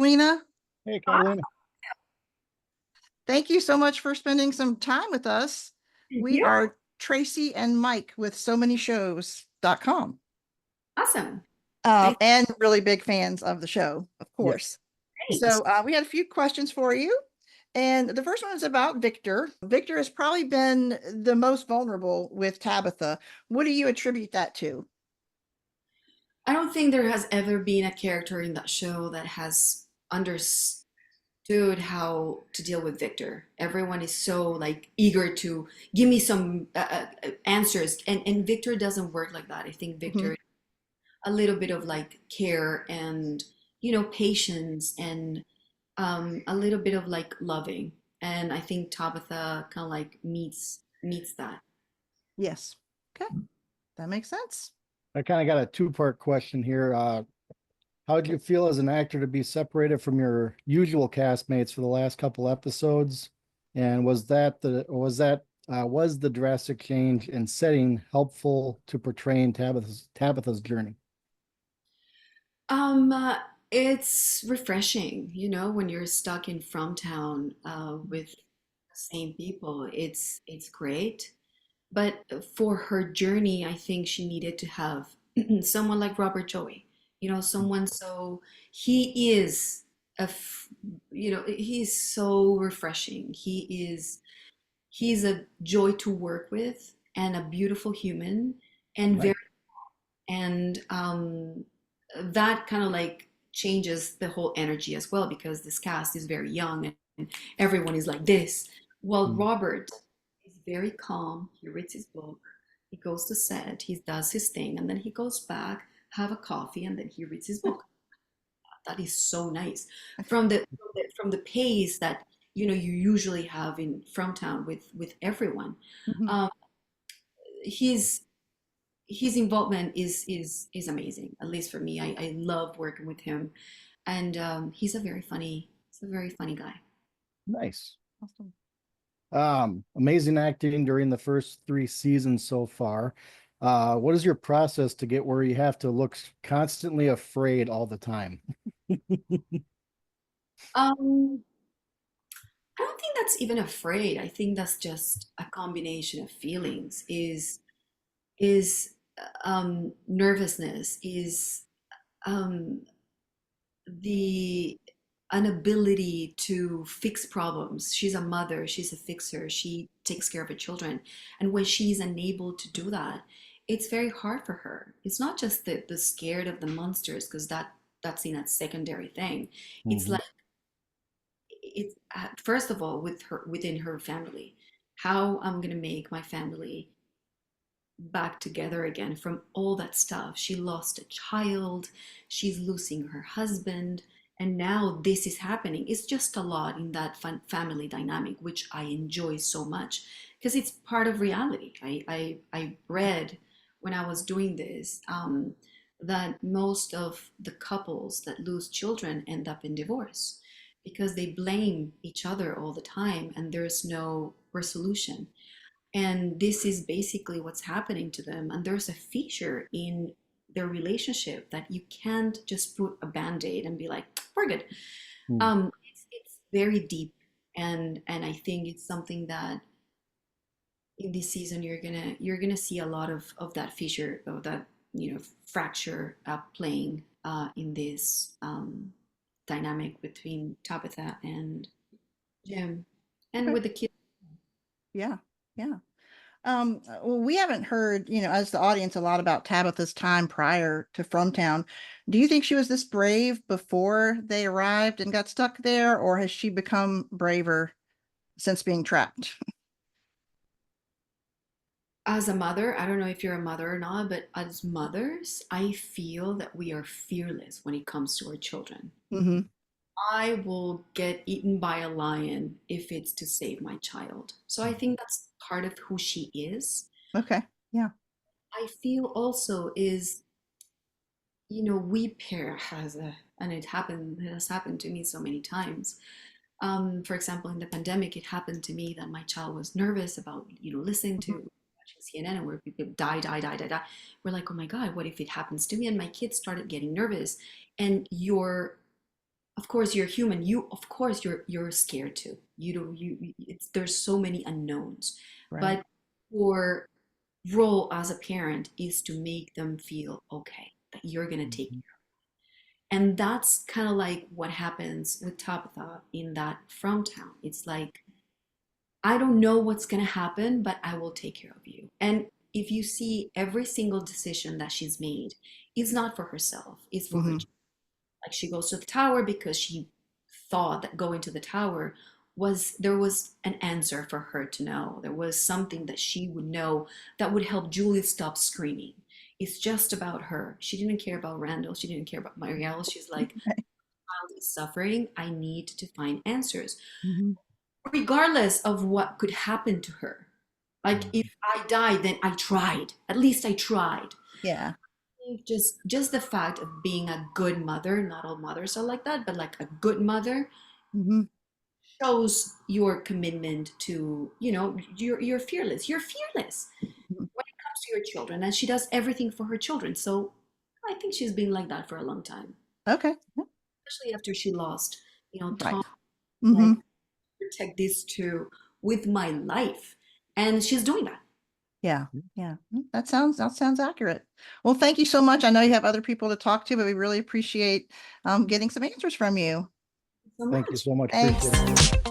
Catalina. Hey, Catalina. Thank you so much for spending some time with us. We Yeah, are Tracy and Mike with so many shows.com. awesome. Thanks. And really big fans of the show, of Yes. course. Great. So we had a few questions for you. And the first one is about Victor. Victor has probably been the most vulnerable with Tabitha. What do you attribute that to? I don't think there has ever been a character in that show that has understood how to deal with Victor. Everyone is so like eager to give me some answers, and Victor doesn't work like that. I think Mhm. Victor a little bit of like care and patience and a little bit of like loving. And I think Tabitha kind of like meets that. Yes. Okay. That makes sense. I kind of got a two-part question here. How did you feel as an actor to be separated from your usual castmates for the last couple episodes? And was the drastic change in setting helpful to portraying Tabitha's journey? Um, uh, it's refreshing, when you're stuck in from town with the same people. It's great. But for her journey, I think she needed to have someone like Robert Joey. Someone so he is he's so refreshing. He's a joy to work with and a beautiful human and very Nice. and that kind of like changes the whole energy as well because this cast is very young and everyone is like this. Well, Mm. Robert is very calm. He reads his book, he goes to set, he does his thing, and then he goes back, have a coffee, and then he reads his book. That is so nice from the pace that you usually have in from town with everyone. Mhm. um, his his involvement is amazing. At least for me, I love working with him, and he's a very funny guy. Nice. Awesome. Amazing acting during the first three seasons so far. What is your process to get where you have to look constantly afraid all the time? um I don't think that's even afraid. I think that's just a combination of feelings. Is nervousness, is um the an ability to fix problems. She's a mother, she's a fixer, she takes care of her children. And when she's unable to do that, it's very hard for her. It's not just the scared of the monsters, because that's in a secondary thing. It's Mhm. like it's first of all within her family. How I'm gonna make my family back together again from all that stuff. She lost a child, she's losing her husband, and now this is happening. It's just a lot in that family dynamic, which I enjoy so much because it's part of reality. I read when I was doing this that most of the couples that lose children end up in divorce because they blame each other all the time and there's no resolution. And this is basically what's happening to them. And there's a fissure in their relationship that you can't just put a band-aid and be like, we're good. Mm. It's very deep. And I think it's something that in this season you're gonna see a lot of that fissure, of that fracture playing in this dynamic between Tabitha and Jim, and Okay. with the kids. Yeah. Yeah. Well, we haven't heard, as the audience, a lot about Tabitha's time prior to Fromtown. Do you think she was this brave before they arrived and got stuck there, or has she become braver since being trapped? As a mother, I don't know if you're a mother or not, but as mothers, I feel that we are fearless when it comes to our children. Hmm. I will get eaten by a lion if it's to save my child. So I think that's part of who she is. Okay. Yeah. I feel also is, we pair has a, and it has happened to me so many times. For example, in the pandemic, it happened to me that my child was nervous about, listening to Mhm. watching CNN and where people die, die, die, die, die. We're like, oh my God, what if it happens to me? And my kids started getting nervous. And your of course you're human. Of course you're scared too. You don't there's so many unknowns. Right. But your role as a parent is to make them feel okay, that you're gonna take Mhm. care. And that's kind of like what happens with Tabitha in that From Town. It's like, I don't know what's gonna happen, but I will take care of you. And if you see every single decision that she's made is not for herself, it's for her. Mhm. Like she goes to the tower because she thought that going to the tower there was an answer for her to know. There was something that she would know that would help Julie stop screaming. It's just about her. She didn't care about Randall. She didn't care about Marielle. She's like, child is suffering. I need to find answers, Mhm. regardless of what could happen to her. Like if I die, then I tried. At least I tried. Yeah. Just the fact of being a good mother, not all mothers are like that, but like a good mother Mhm. shows your commitment to, you're fearless. You're fearless Mhm. when it comes to your children, and she does everything for her children. So I think she's been like that for a long time, Okay. especially after she lost, Tom. Right. Like, Mhm. protect these two with my life, and she's doing that. Yeah. Yeah. That sounds accurate. Well, thank you so much. I know you have other people to talk to, but we really appreciate getting some answers from you. So Thank you much. so much. Thanks. Appreciate it.